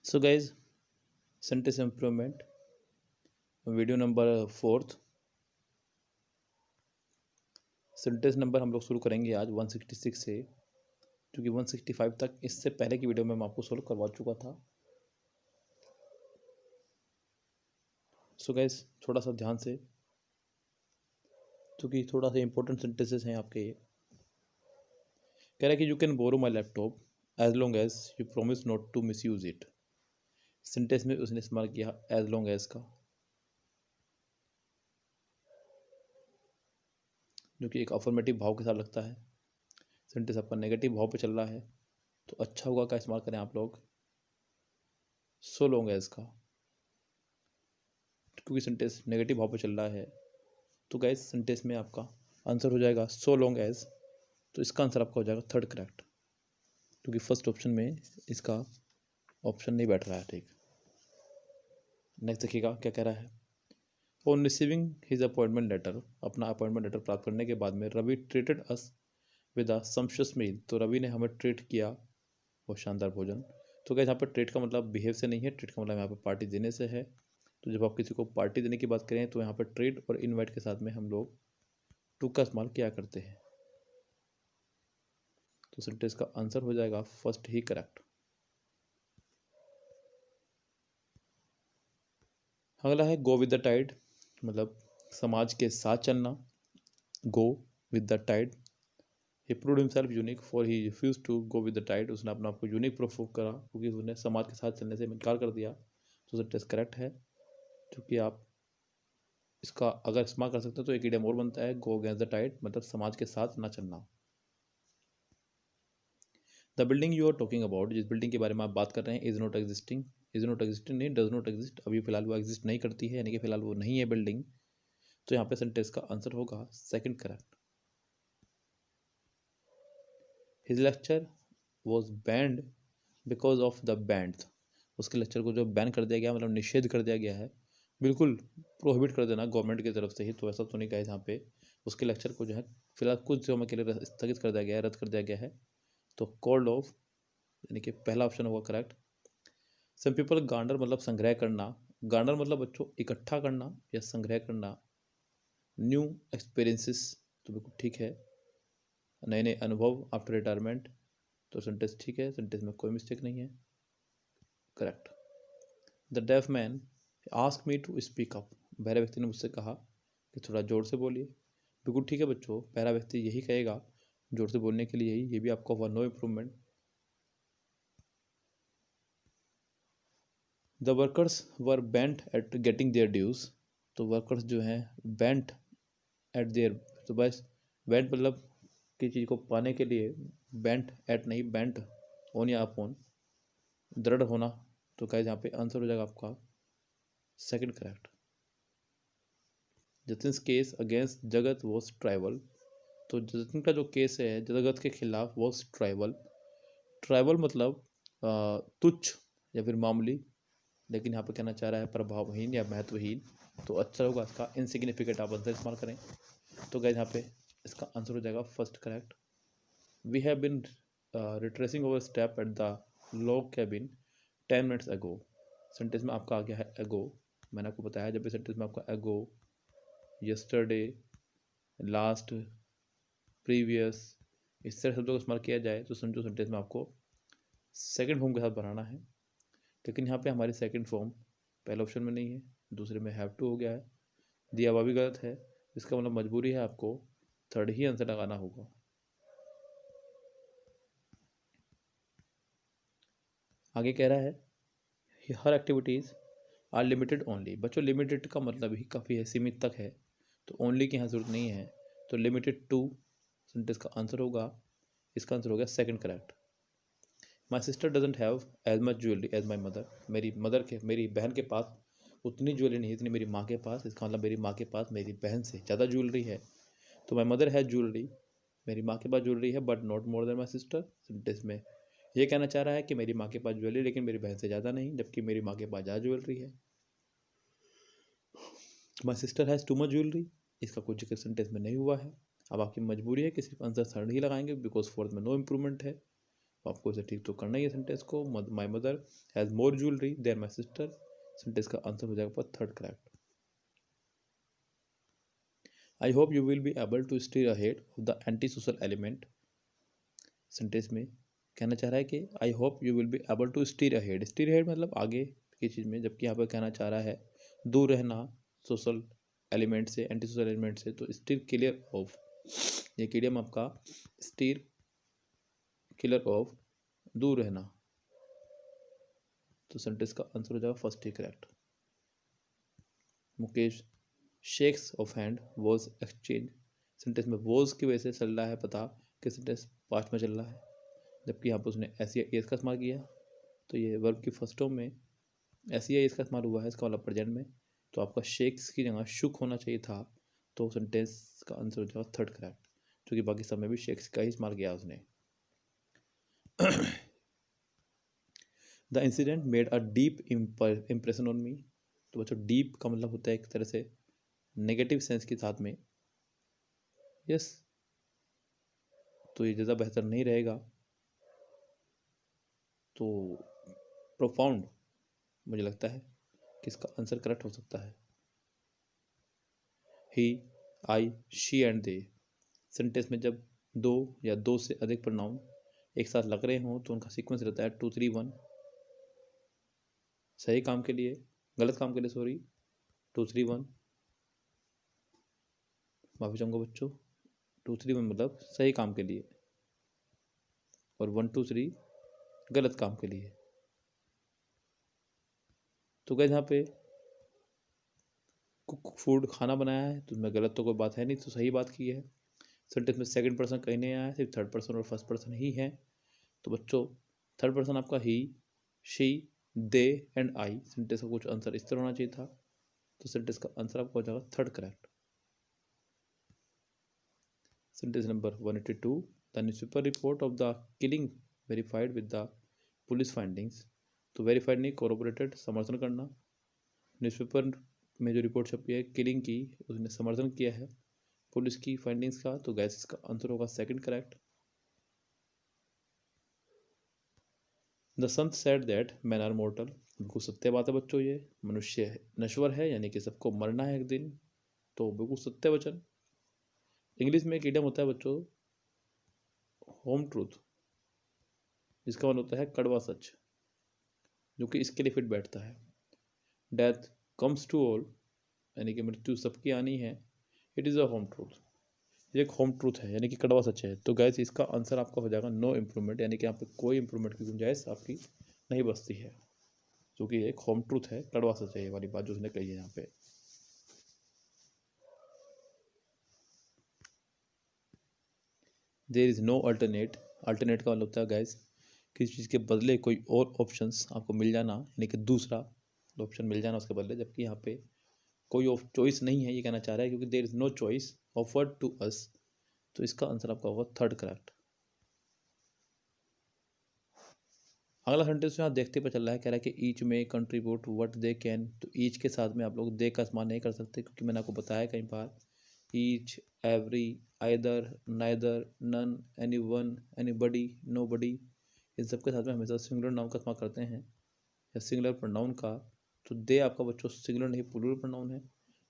So guys sentence improvement video number 4। Sentence number हम लोग शुरू करेंगे आज 166 से, क्योंकि 165 तक इससे पहले की वीडियो में मैं आपको सोल्व करवा चुका था। सो गाइज थोड़ा सा ध्यान से, क्योंकि थोड़ा सा इंपॉर्टेंट सेंटेंसेस हैं आपके। ये कह रहा है कि you can borrow my laptop as long as you promise not to misuse it. Sentence में उसने इस्तेमाल किया एज लॉन्ग एज का, जो कि एक अफर्मेटिव भाव के साथ लगता है। सेंटेंस आपका नेगेटिव भाव पे चल रहा है, तो अच्छा होगा क्या इस्तेमाल करें आप लोग सो लॉन्ग एज का, क्योंकि सेंटेंस नेगेटिव भाव पे चल रहा है। तो गैस सेंटेंस में आपका आंसर हो जाएगा सो लॉन्ग एज। तो इसका आंसर आपका हो जाएगा थर्ड करेक्ट, क्योंकि फर्स्ट ऑप्शन में इसका ऑप्शन नहीं बैठ रहा है। ठीक, नेक्स्ट देखिएगा क्या कह रहा है। On receiving his appointment letter, अपना अपॉइंटमेंट लेटर प्राप्त करने के बाद में Ravi treated us with a sumptuous meal. तो रवि ने हमें ट्रीट किया वो शानदार भोजन। तो क्या यहाँ पर ट्रीट का मतलब बिहेव से नहीं है, ट्रीट का मतलब यहाँ पर पार्टी देने से है। तो जब आप किसी को पार्टी देने की बात करें तो यहाँ पर ट्रीट और इनवाइट के साथ में हम लोग टू का इस्तेमाल क्या करते हैं। तो सेंटेंस का आंसर हो जाएगा फर्स्ट ही करेक्ट। अगला है गो विद द टाइड, मतलब समाज के साथ चलना। Go with the tide, he proved himself unique for he refuse to go with the tide. उसने अपने आप को यूनिक प्रूव करा क्योंकि उसने समाज के साथ चलने से इनकार कर दिया। तो सेंटेंस करेक्ट है, क्योंकि आप इसका अगर इस्तेमाल कर सकते हो तो एक इडियम और बनता है गो अगेंस्ट द टाइड, मतलब समाज के साथ ना चलना। The building you are talking about, जिस बिल्डिंग के बारे में आप बात कर रहे हैं, is not existing. Is not existing नहीं, डज नॉट एग्जिस्ट, अभी फिलहाल वो एग्जिस्ट नहीं करती है, यानी कि फिलहाल वो नहीं है बिल्डिंग। तो यहाँ पे सेंटेंस का आंसर होगा second correct. His lecture was banned because of the band. उसके लेक्चर को जो बैन कर दिया गया, मतलब निषेध कर दिया गया है, बिल्कुल प्रोहिबिट कर देना गवर्नमेंट की तरफ से ही। तो ऐसा तो नहीं कहा है यहाँ पे, उसके लेक्चर को जो है फिलहाल कुछ समय के लिए स्थगित कर दिया गया है, रद्द कर दिया गया है। तो कॉल्ड ऑफ, यानी कि पहला ऑप्शन होगा करेक्ट। सम पीपल गांडर मतलब संग्रह करना। गांडर मतलब बच्चों इकट्ठा करना या संग्रह करना न्यू एक्सपीरियंसेस, तो बिल्कुल ठीक है, नए नए अनुभव आफ्टर रिटायरमेंट। तो सेंटेंस ठीक है, सेंटेंस में कोई मिस्टेक नहीं है, correct. The deaf man ask me to speak up, बहरे व्यक्ति ने मुझसे कहा कि थोड़ा जोर से बोलिए। बिल्कुल ठीक है बच्चों, बहरा व्यक्ति यही कहेगा जोर से बोलने के लिए ही, ये भी आपका हुआ no improvement. The workers were bent at getting their dues. तो वर्कर्स जो हैं बेंट एट देयर, तो बस बेंट मतलब किसी चीज़ को पाने के लिए, बेंट एट नहीं, बेंट ऑन या अपॉन, दृढ़ होना। तो गाइस यहाँ पे आंसर हो जाएगा आपका सेकंड करेक्ट। जतिन्स केस अगेंस्ट जगत वॉज ट्राइबल। तो जतिन का जो केस है जगत के खिलाफ वॉज ट्राइबल। ट्राइबल मतलब तुच्छ या फिर मामूली, लेकिन यहाँ पे कहना चाह रहा है प्रभावहीन या महत्वहीन। तो अच्छा होगा इसका इनसिग्निफिकेंट आप आंसर इस्तेमाल करें। तो गाइस यहाँ पे इसका आंसर हो जाएगा first correct. We have been retracing over step at the log cabin 10 minutes ago. Sentence में आपका आ गया है अगो, मैंने आपको बताया जब भी सेंटेंस में आपका अगो, यस्टरडे, लास्ट, प्रीवियस, इस तरह शब्दों का इस्तेमाल किया जाए तो समझो सेंटेंस में आपको सेकंड फॉर्म के साथ बनाना है। लेकिन यहाँ पे हमारी सेकंड फॉर्म पहले ऑप्शन में नहीं है, दूसरे में हैव टू हो गया है, दिया हुआ भी गलत है। इसका मतलब मजबूरी है आपको थर्ड ही आंसर लगाना होगा। आगे कह रहा है हर एक्टिविटीज़ आर लिमिटेड ओनली। बच्चों लिमिटेड का मतलब ही काफ़ी है, सीमित तक है, तो ओनली की यहाँ जरूरत नहीं है। तो लिमिटेड टू सेंटेंस का आंसर होगा, इसका आंसर हो गया second correct. My sister doesn't have as much jewellery as my mother. मेरी बहन के पास उतनी ज्वेलरी नहीं जितनी मेरी माँ के पास। इसका मतलब मेरी माँ के पास मेरी बहन से ज़्यादा ज्वेलरी है। तो माई मदर है ज्वेलरी, मेरी माँ के पास ज्वेलरी है but not more than my sister. Sentence में ये कहना चाह रहा है कि मेरी माँ के पास ज्वेलरी लेकिन मेरी बहन से ज़्यादा नहीं, जबकि मेरी माँ के पास ज़्यादा ज्वेलरी है। My sister has too much jewellery, इसका कोई जिक्र सेंटेंस में नहीं हुआ है। अब आपकी मजबूरी है कि सिर्फ आंसर थर्ड ही लगाएंगे, बिकॉज फोर्थ में नो इम्प्रूवमेंट है। आपको इसे ठीक तो करना ही है सेंटेंस को। My mother has more jewellery than my sister, sentence का आंसर हो जाएगा third correct. I hope you will be able to steer ahead of the anti social element, sentence में कहना चाह रहा है कि I hope you will be able to steer ahead, steer ahead मतलब आगे की चीज़ में, जबकि यहाँ पर कहना चाह रहा है दूर रहना सोशल एलिमेंट से, एंटी सोशल एलिमेंट से, तो स्टीयर क्लियर ऑफ, ये कीडियम आपका स्टीयर क्लियर ऑफ, दूर रहना, तो सेंटेंस का आंसर हो जाएगा फर्स्ट ही correct. Mukesh shakes of hand was exchange, sentence में वॉज की वजह से चल रहा है पता कि सेंटेंस पास्ट में चल रहा है, जबकि यहाँ पर उसने एस या एस का इस्तेमाल किया, तो ये वर्ब की फर्स्ट फॉर्म में एस या एस का इस्तेमाल हुआ है इसका वाला प्रेजेंट में, तो आपका शेक्स की जगह शुक होना चाहिए था, तो सेंटेंस का आंसर हो जाएगा थर्ड करेक्ट, क्योंकि बाकी सब में भी शेक्स का ही इस्तेमाल किया उसने। The incident made a deep impression on me, तो बच्चों डीप का मतलब होता है एक तरह से नेगेटिव सेंस के साथ में, यस, तो ये ज़्यादा बेहतर नहीं रहेगा, तो प्रोफाउंड मुझे लगता है कि इसका आंसर करेक्ट हो सकता है। ही, आई, शी एंड दे, सेंटेंस में जब दो या दो से अधिक प्रोनाउन एक साथ लग रहे हों तो उनका सीक्वेंस रहता है 2 3 1, सही काम के लिए, गलत काम के लिए सॉरी 2 3 1, माफी चाहूँगा बच्चों, 2 3 1 मतलब सही काम के लिए, और 1 2 3 गलत काम के लिए। तो गैस यहाँ पे कुक फूड खाना बनाया है, तो उसमें गलत तो कोई बात है नहीं, तो सही बात की है। सेंटेंस में सेकंड पर्सन कहीं नहीं आया है, सिर्फ थर्ड पर्सन और फर्स्ट पर्सन ही है, तो बच्चों थर्ड पर्सन आपका he, she, they and I, sentence का कुछ आंसर इस तरह होना चाहिए था, तो सेंटेंस का आंसर आपका हो जाएगा third correct. Sentence number 182, the newspaper report of the killing verified with the police findings, तो वेरीफाइड नहीं, कोरोबोरेटेड, समर्थन करना, न्यूज़पेपर में जो रिपोर्ट छपी है किलिंग की उसने समर्थन किया है पुलिस की फाइंडिंग्स का, तो गैस इसका आंसर होगा second correct. The saint said that man are mortal, बिल्कुल सत्य बात है बच्चों, ये मनुष्य नश्वर है, यानी कि सबको मरना है एक दिन, तो बिल्कुल सत्य वचन। इंग्लिश में एक इडियम होता है बच्चों होम ट्रूथ, जिसका मतलब होता है कड़वा सच, जो कि इसके लिए फिट बैठता है। डेथ कम्स टू ऑल, यानी कि मृत्यु सबकी आनी है, it is a home truth, ये एक होम ट्रूथ है, यानी कि कड़वा सच है, तो गैस इसका आंसर आपका हो जाएगा नो इम्प्रूवमेंट, यानी कि यहाँ पे कोई इम्प्रूवमेंट की गुंजाइश आपकी नहीं बचती है, क्योंकि एक होम ट्रूथ है, कड़वा सच है ये वाली बात जो उसने कही है यहाँ पे। There is no alternate, alternate का मतलब होता है गैस किसी चीज़ के बदले कोई और ऑप्शंस आपको मिल जाना, यानी कि दूसरा ऑप्शन मिल जाना उसके बदले, जबकि यहाँ पे कोई चॉइस नहीं है ये कहना चाह रहा है, क्योंकि there is no choice offered to us, तो इसका आंसर आपका होगा थर्ड करेक्ट। अगला सेंटेंस यहाँ देखते पता चल रहा है, कह रहा है कि ईच में कंट्रीब्यूट व्हाट दे कैन, तो ईच के साथ में आप लोग दे का इस्तेमाल नहीं कर सकते, क्योंकि मैंने आपको बताया कई बार each, every, either, neither, none, any one, anybody, nobody, इन सब के साथ में हमेशा सिंगुलर नाउन का इस्तेमाल करते हैं या सिंगुलर प्रोनाउन का, तो दे आपका बच्चों सिंगुलर नहीं प्लूरल प्रोनाउन है,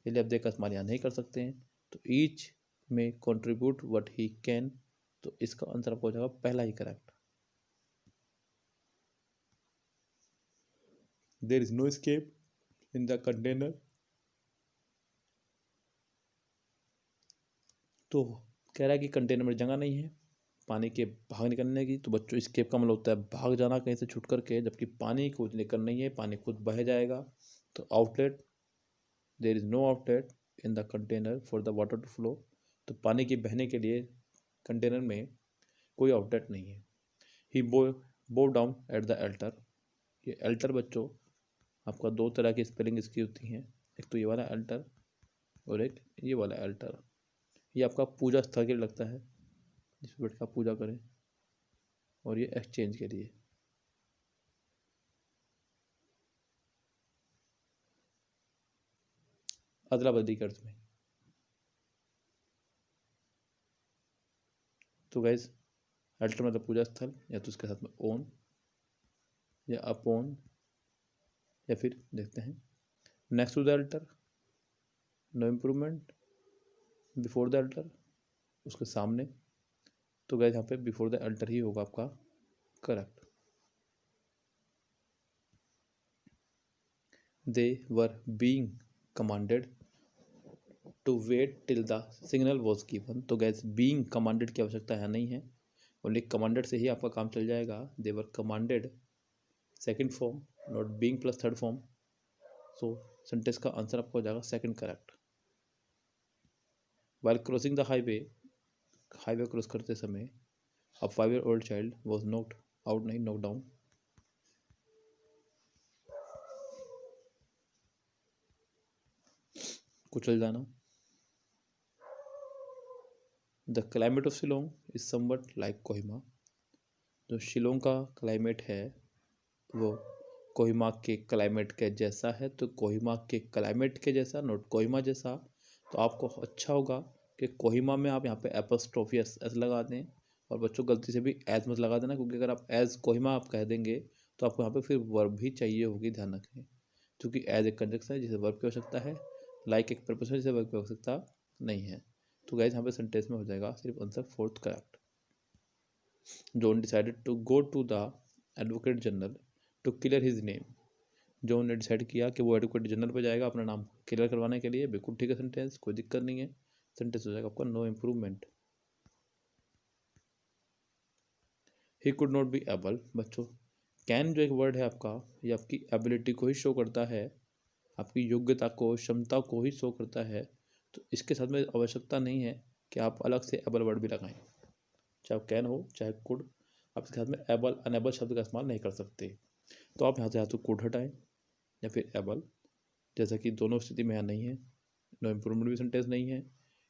इसलिए आप दे का इस्तेमाल यहाँ नहीं कर सकते हैं, तो ईच में कंट्रीब्यूट व्हाट ही कैन, तो इसका आंसर आपको हो जाएगा पहला ही correct. There is no escape in the container, तो कह रहा है कि कंटेनर में जगह नहीं है पानी के भाग निकलने की, तो बच्चों एस्केप का मतलब होता है भाग जाना कहीं से छूट करके, जबकि पानी को लेकर नहीं है, पानी खुद बह जाएगा, तो outlet, there is no outlet in the container for the water to flow, तो पानी के बहने के लिए कंटेनर में कोई आउटलेट नहीं है। He bow down at the altar, ये एल्टर बच्चों आपका दो तरह की स्पेलिंग इसकी होती हैं, एक तो ये वाला एल्टर और एक ये वाला एल्टर, ये आपका पूजा स्थल के लिए लगता है जिसमें बैठ कर आप पूजा करें, और ये एक्सचेंज के लिए। अदला बदली के अर्थ में, तो गैस अल्टर मतलब पूजा स्थल, या तो उसके साथ में ओन या अपॉन, या फिर देखते हैं next to the altar, no improvement, before the altar, उसके सामने। तो गाइस यहाँ पे बिफोर द अल्टर ही होगा आपका correct. They were being commanded to wait till the signal was given. तो गैस बीइंग कमांडेड की आवश्यकता है नहीं है, ओनली कमांडेड से ही आपका काम चल जाएगा। They were commanded second form, not being plus third form. So sentence का आंसर आपका हो जाएगा second correct. While crossing the highway, highway cross करते समय a 5-year-old child was knocked out, नहीं नॉक डाउन। कुचल जाना। The climate of Shillong is somewhat like Kohima. जो शिलोंग का क्लाइमेट है वो कोहिमा के क्लाइमेट के जैसा है। तो कोहिमा के क्लाइमेट के जैसा, नोट कोहिमा जैसा। तो आपको अच्छा होगा कि कोहिमा में आप यहाँ पे एपोस्ट्रोफी एस लगा दें, और बच्चों गलती से भी एज मत लगा देना, क्योंकि अगर आप एज कोहिमा आप कह देंगे तो आपको यहाँ पे फिर वर्ब भी चाहिए होगी, ध्यान रखें। क्योंकि एज एक कंजक्शन है जिसे वर्ब की आवश्यकता है, लाइक एक प्रपोजन जिसे वर्ब की आवश्यकता नहीं है। तो गाइस यहाँ पे सेंटेंस में हो जाएगा सिर्फ answer fourth correct. John decided to go to the advocate general to clear his name. John ने डिसाइड किया कि वो एडवोकेट जनरल पे जाएगा अपना नाम क्लियर करवाने के लिए। बिल्कुल ठीक है सेंटेंस, कोई दिक्कत नहीं है। सेंटेंस हो जाएगा आपका no improvement. He could not be able. बच्चों कैन जो एक वर्ड है आपका, ये आपकी एबिलिटी को ही शो करता है, आपकी योग्यता को, क्षमता को ही शो करता है। तो इसके साथ में आवश्यकता नहीं है कि आप अलग से एबल वर्ड भी लगाएं। चाहे कैन हो चाहे कुड, आप इसके साथ में एबल अनेबल शब्द का इस्तेमाल नहीं कर सकते। तो आप यहाँ से या तो कुड हटाएं या फिर एबल, जैसा कि दोनों स्थिति में यहाँ नहीं है। नो इम्प्रूवमेंट भी सेंटेंस नहीं है।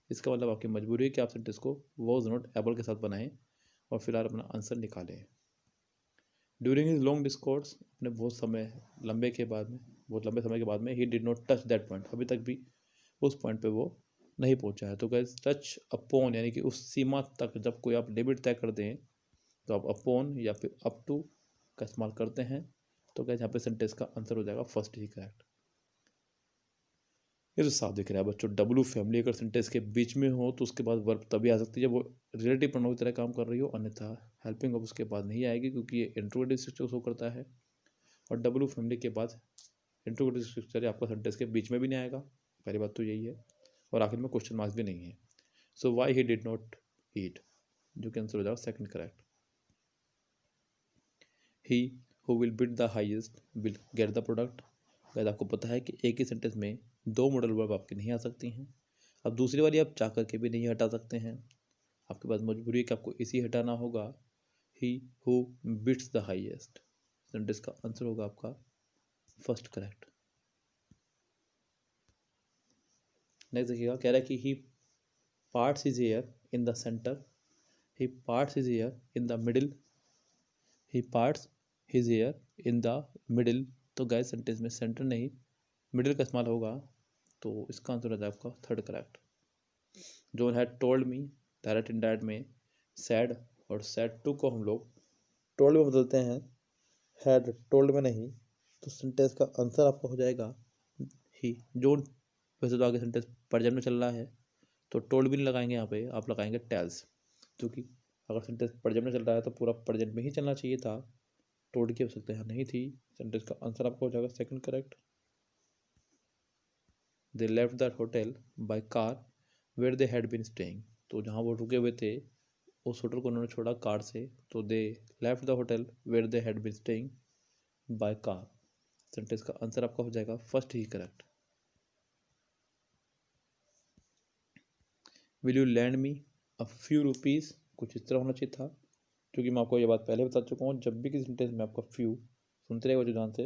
इसका मतलब आपकी मजबूरी है कि आप सेंटेंस को वॉज नॉट एबल के साथ बनाएं और फिलहाल अपना आंसर निकालें। ड्यूरिंग हिज लॉन्ग डिस्कोर्स, अपने बहुत लंबे समय के बाद में ही did not touch that point. अभी तक भी उस पॉइंट पे वो नहीं पहुंचा है। तो गैस टच अपॉन यानी कि उस सीमा तक, जब कोई आप लिमिट तय कर दें तो आप अपॉन या फिर अप टू का इस्तेमाल करते हैं। तो गैस यहाँ पे सेंटेंस का आंसर हो जाएगा फर्स्ट ही करेक्ट। ये तो साफ दिख रहा है बच्चों, डब्लू फैमिली अगर सेंटेंस के बीच में हो तो उसके बाद वर्ब तभी आ सकती है जब वो रिलेटिव प्रोनाउन की तरह काम कर रही हो, अन्यथा हेल्पिंग वर्ब उसके बाद नहीं आएगी, क्योंकि ये इंट्रोगेटिव स्ट्रक्चर शो करता है। और डब्लू फैमिली के बाद इंट्रोगेटिव स्ट्रक्चर आपका सेंटेंस के बीच में भी नहीं आएगा, पहली बात तो यही है। और आखिर में क्वेश्चन मार्क्स भी नहीं है। So why he did not eat, जो कि आंसर हो जाएगा second correct. He who will bid the highest will get the product. शायद आपको पता है कि एक ही सेंटेंस में दो मॉडल वर्ब आपकी नहीं आ सकती हैं। अब दूसरी वाली आप चाह करके भी नहीं हटा सकते हैं, आपके पास मजबूरी है कि आपको इसी हटाना होगा। He who bits the highest, sentence का आंसर होगा आपका फर्स्ट करेक्ट। नेक्स्ट देखिएगा, कह रहा है कि he parts his hair in the centre, he parts his hair in the middle, he parts his hair in the middle. तो guys sentence में सेंटर नहीं मिडिल का इस्तेमाल होगा, तो इसका आंसर हो जाएगा आपका third correct. John had told me, direct indirect में सैड और सैड टू को हम लोग टोल्ड में बदलते हैं, हैड टोल्ड में नहीं। तो सेंटेंस का आंसर आपका हो जाएगा ही। जॉन वैसे तो आगे सेंटेंस प्रेजेंट में चल रहा है, तो टोल्ड भी नहीं लगाएंगे यहाँ पे, आप लगाएंगे टेल्स, क्योंकि अगर सेंटेंस प्रेजेंट में चल रहा है तो पूरा प्रेजेंट में ही चलना चाहिए था, टोल्ड की आवश्यकता यहाँ नहीं थी। सेंटेंस का आंसर आपका हो जाएगा second correct. They left the hotel by car where they had been staying. तो जहाँ वो रुके हुए थे उस होटल को उन्होंने छोड़ा कार से। तो they left the hotel where they had been staying by car. Sentence का आंसर आपका हो जाएगा फर्स्ट ही correct. Will you land me a few rupees, कुछ इस तरह होना चाहिए था, क्योंकि मैं आपको ये बात पहले बता चुका हूँ, जब भी किसी सेंटेंस में आपका फ्यू सुनते रहेगा जो ध्यान से,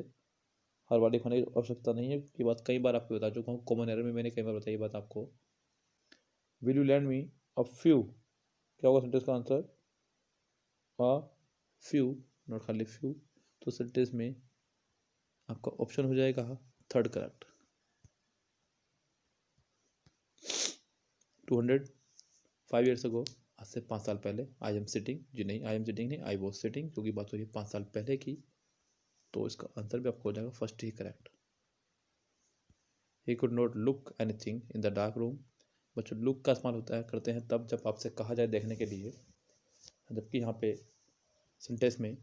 हर बार लिखने की आवश्यकता नहीं है। ये बात कई बार आपको बता चुका हूँ, कॉमन एरर में मैंने कई बार बताई ये बात आपको। Will you land me a few, क्या होगा सेंटेंस का आंसर? अ फ्यू, नॉट खाली फ्यू। तो सेंटेंस में आपका ऑप्शन हो जाएगा थर्ड करेक्ट। 205 years ago आज से 5 साल पहले। आई एम सिटिंग, जी नहीं, आई एम सिटिंग नहीं, आई वॉज सिटिंग, क्योंकि बात हो रही है 5 साल पहले की, तो इसका आंसर भी आपको हो जाएगा फर्स्ट ही correct. He could not look anything in the dark room. बच्चों लुक का इस्तेमाल होता है, करते हैं तब जब आपसे कहा जाए देखने के लिए, जबकि यहाँ पे सेंटेंस में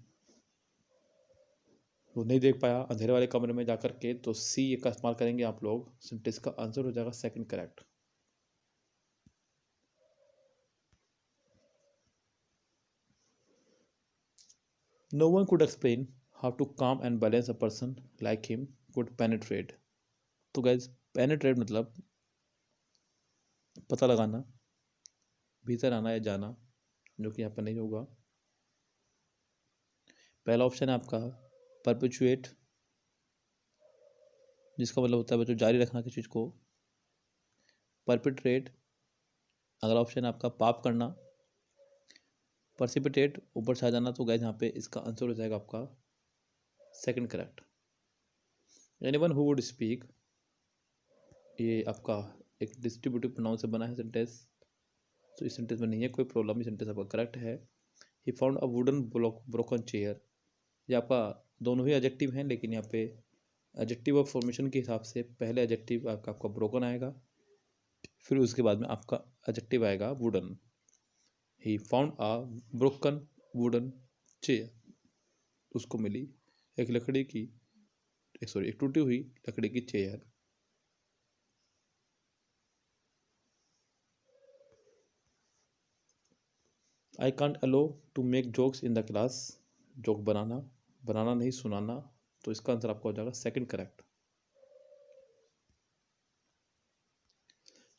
वो नहीं देख पाया अंधेरे वाले कमरे में जाकर के, तो सी का इस्तेमाल करेंगे आप लोग, सेंटेंस का आंसर हो जाएगा second correct. No one could explain how to calm and balance a person like him could penetrate. तो गाइज पेनिट्रेट मतलब पता लगाना, भीतर आना या जाना, जो कि यहाँ पर नहीं होगा। पहला ऑप्शन है आपका परपेचुएट, जिसका मतलब होता है बच्चों जारी रखना किसी चीज़ को। परपिट्रेट अगला ऑप्शन है आपका पाप करना। परसिपिटेट ऊपर से आ जाना। तो गाइज यहाँ पे इसका आंसर हो जाएगा आपका second correct. Anyone who would speak, ये आपका एक डिस्ट्रीब्यूटिव प्रोनाउन से बना है सेंटेंस, तो इस सेंटेंस में नहीं है कोई प्रॉब्लम, ये सेंटेंस आपका करेक्ट है। He found a wooden broken chair, ये आपका दोनों ही एडजेक्टिव हैं, लेकिन यहाँ पे एडजेक्टिव ऑफ फॉर्मेशन के हिसाब से पहले एडजेक्टिव आपका ब्रोकन आएगा, फिर उसके बाद में आपका एडजेक्टिव आएगा wooden. He found a broken wooden chair, उसको मिली एक लकड़ी की एक टूटी हुई लकड़ी की chair. I can't allow to make jokes in the class, joke बनाना, बनाना नहीं सुनाना, तो इसका आंसर आपका हो जाएगा second correct.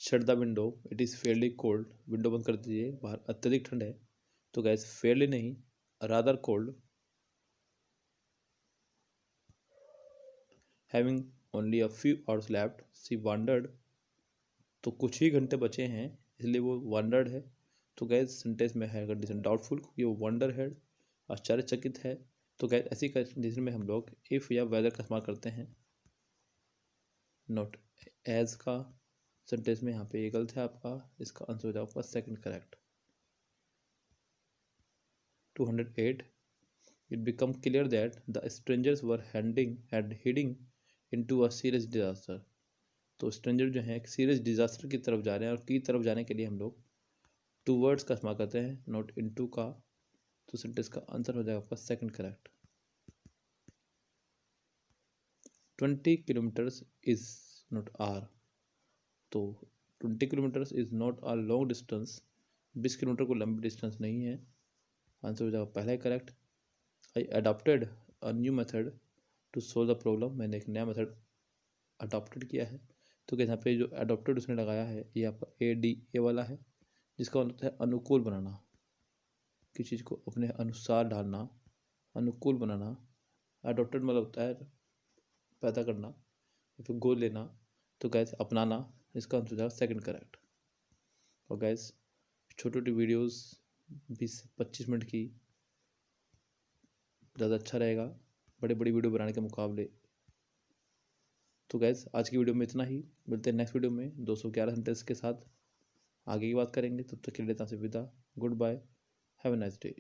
Shut the window, it is fairly cold, window बंद कर दीजिए, बाहर अत्यधिक ठंड है। तो गैस फेयरली नहीं, rather cold. Having only a few hours left, she wandered, तो कुछ ही घंटे बचे हैं इसलिए वो वांडर्ड है। तो गैस सेंटेंस में है कंडीशन डाउटफुल, क्योंकि वो वंडर है, आश्चर्यचकित है। तो गैस ऐसी कंडीशन में हम लोग इफ़ या वेदर का इस्तेमाल करते हैं, नॉट एज का। सेंटेंस में यहाँ पे ये गलत है आपका, इसका आंसर हो जाएगा आपका second correct. 208 it became clear that the strangers were heading into a serious disaster। तो स्ट्रेंजर जो है एक सीरियस डिजास्टर की तरफ जा रहे हैं, और की तरफ जाने के लिए हम लोग टू वर्ड्स का इस्तेमाल करते हैं, नॉट इनटू का। तो सेंटेंस का आंसर हो जाएगा आपका second correct. 20 kilometres is not are, तो 20 kilometres is not a long distance, 20 kilometre को लंबी डिस्टेंस नहीं है। आंसर हो जाएगा पहला ही correct. I adopted a new method to solve the problem, मैंने एक नया मेथड अडॉप्टेड किया है। तो यहाँ पे जो अडॉप्टेड उसने लगाया है ये आपका ADA वाला है, जिसका मतलब है अनुकूल बनाना, किसी चीज़ को अपने अनुसार ढालना, अनुकूल बनाना। अडॉप्टेड मतलब होता है पैदा करना या फिर गोद लेना, तो गैस अपनाना, इसका आंसर हो जाएगा सेकंड करेक्ट। और गैस छोटी छोटी वीडियोस 20 से 25 मिनट की ज़्यादा अच्छा रहेगा बड़ी बड़ी वीडियो बनाने के मुकाबले। तो गैस आज की वीडियो में इतना ही, मिलते हैं नेक्स्ट वीडियो में 211 सेंटेंस के साथ, आगे की बात करेंगे। तब तक के लिए लेता से विदा, goodbye, have a nice day.